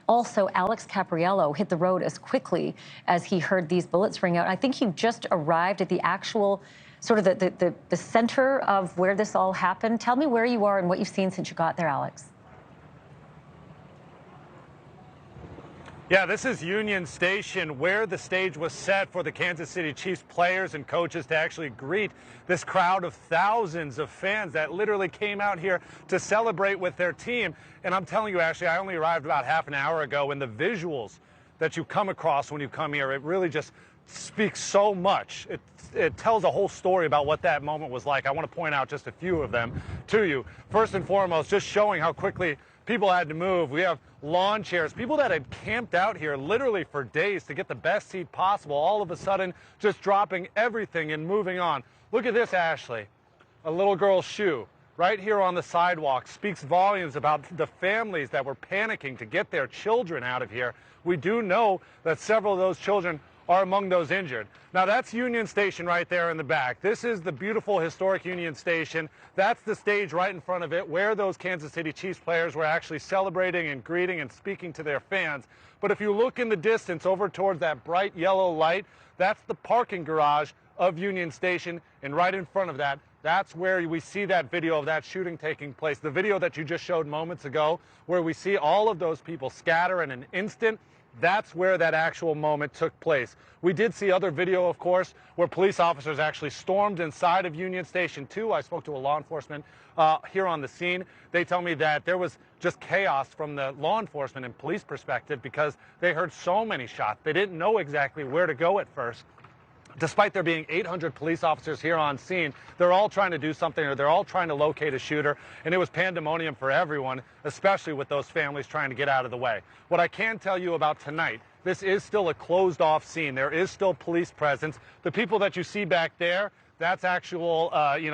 Also, Alex Caprariello hit the road as quickly as he heard these bullets ring out. I think he just arrived at the actual sort of the center of where this all happened. Tell me where you are and what you've seen since you got there, Alex. Yeah, this is Union Station, where the stage was set for the Kansas City Chiefs players and coaches to actually greet this crowd of thousands of fans that literally came out here to celebrate with their team. And I'm telling you, Ashley, I only arrived about half an hour ago, and the visuals that you come across when you come here, it really just speaks so much. It tells a whole story about what that moment was like. I want to point out just a few of them to you. First and foremost, just showing how quickly people had to move. We have lawn chairs, people that had camped out here literally for days to get the best seat possible, all of a sudden just dropping everything and moving on. Look at this, Ashley. A little girl's shoe right here on the sidewalk speaks volumes about the families that were panicking to get their children out of here. We do know that several of those children are among those injured. Now that's Union Station right there in the back. This is the beautiful historic Union Station. That's the stage right in front of it where those Kansas City Chiefs players were actually celebrating and greeting and speaking to their fans. But if you look in the distance over towards that bright yellow light, that's the parking garage of Union Station, and right in front of that, that's where we see that video of that shooting taking place. The video that you just showed moments ago, where we see all of those people scatter in an instant. That's where that actual moment took place. We did see other video, of course, where police officers actually stormed inside of Union Station 2. I spoke to a law enforcement here on the scene. They tell me that there was just chaos from the law enforcement and police perspective because they heard so many shots. They didn't know exactly where to go at first. Despite there being 800 police officers here on scene, they're all trying to do something, or they're all trying to locate a shooter, and it was pandemonium for everyone, especially with those families trying to get out of the way. What I can tell you about tonight, this is still a closed-off scene. There is still police presence. The people that you see back there, that's actual,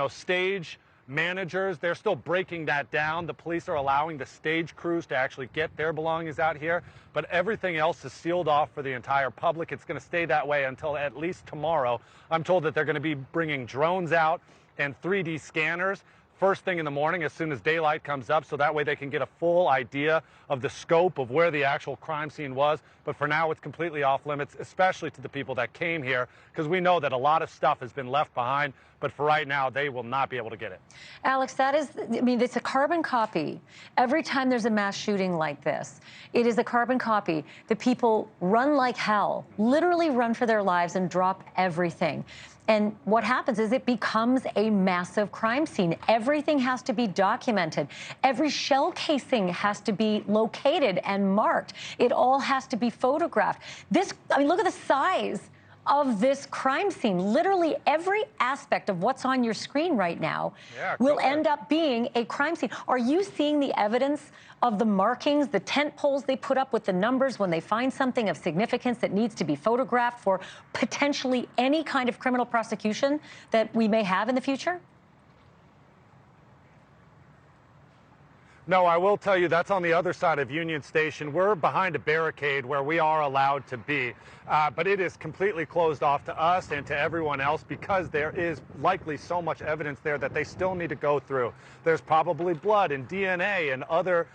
stage managers. They're still breaking that down. The police are allowing the stage crews to actually get their belongings out here, but everything else is sealed off for the entire public. It's going to stay that way until at least tomorrow. I'm told that they're going to be bringing drones out and 3D scanners first thing in the morning as soon as daylight comes up, so that way they can get a full idea of the scope of where the actual crime scene was. But for now, it's completely off limits, especially to the people that came here, because we know that a lot of stuff has been left behind, but for right now, they will not be able to get it. Alex, that is, it's a carbon copy. Every time there's a mass shooting like this, it is a carbon copy. The people run like hell, literally run for their lives and drop everything. And what happens is it becomes a massive crime scene. Everything has to be documented. Every shell casing has to be located and marked. It all has to be photographed. Look at the size of this crime scene. Literally every aspect of what's on your screen right now will end up being a crime scene. Are you seeing the evidence of the markings, the tent poles they put up with the numbers when they find something of significance that needs to be photographed for potentially any kind of criminal prosecution that we may have in the future? No, I will tell you that's on the other side of Union Station. We're behind a barricade where we are allowed to be, but it is completely closed off to us and to everyone else because there is likely so much evidence there that they still need to go through. There's probably blood and DNA and other,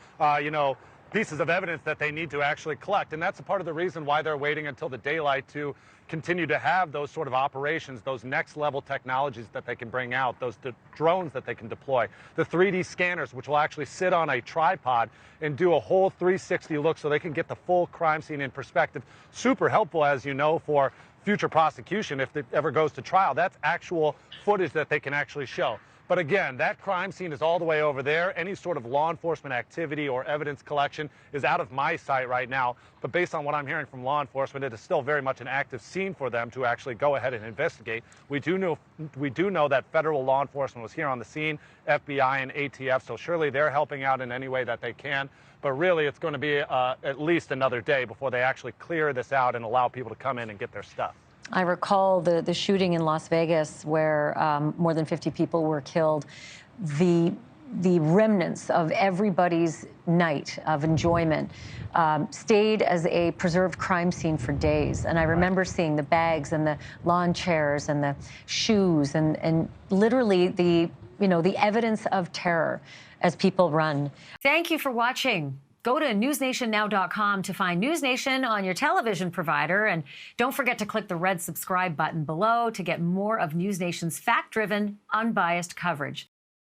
pieces of evidence that they need to actually collect. And that's a part of the reason why they're waiting until the daylight to continue to have those sort of operations, those next level technologies that they can bring out, those drones that they can deploy, the 3D scanners, which will actually sit on a tripod and do a whole 360 look so they can get the full crime scene in perspective. Super helpful, as you know, for future prosecution if it ever goes to trial. That's actual footage that they can actually show. But again, that crime scene is all the way over there. Any sort of law enforcement activity or evidence collection is out of my sight right now. But based on what I'm hearing from law enforcement, it is still very much an active scene for them to actually go ahead and investigate. We do know that federal law enforcement was here on the scene, FBI and ATF, so surely they're helping out in any way that they can. But really, it's going to be at least another day before they actually clear this out and allow people to come in and get their stuff. I recall the shooting in Las Vegas where more than 50 people were killed. The remnants of everybody's night of enjoyment stayed as a preserved crime scene for days. And I remember seeing the bags and the lawn chairs and the shoes and literally the evidence of terror as people run. Thank you for watching. Go to newsnationnow.com to find NewsNation on your television provider. And don't forget to click the red subscribe button below to get more of NewsNation's fact-driven, unbiased coverage.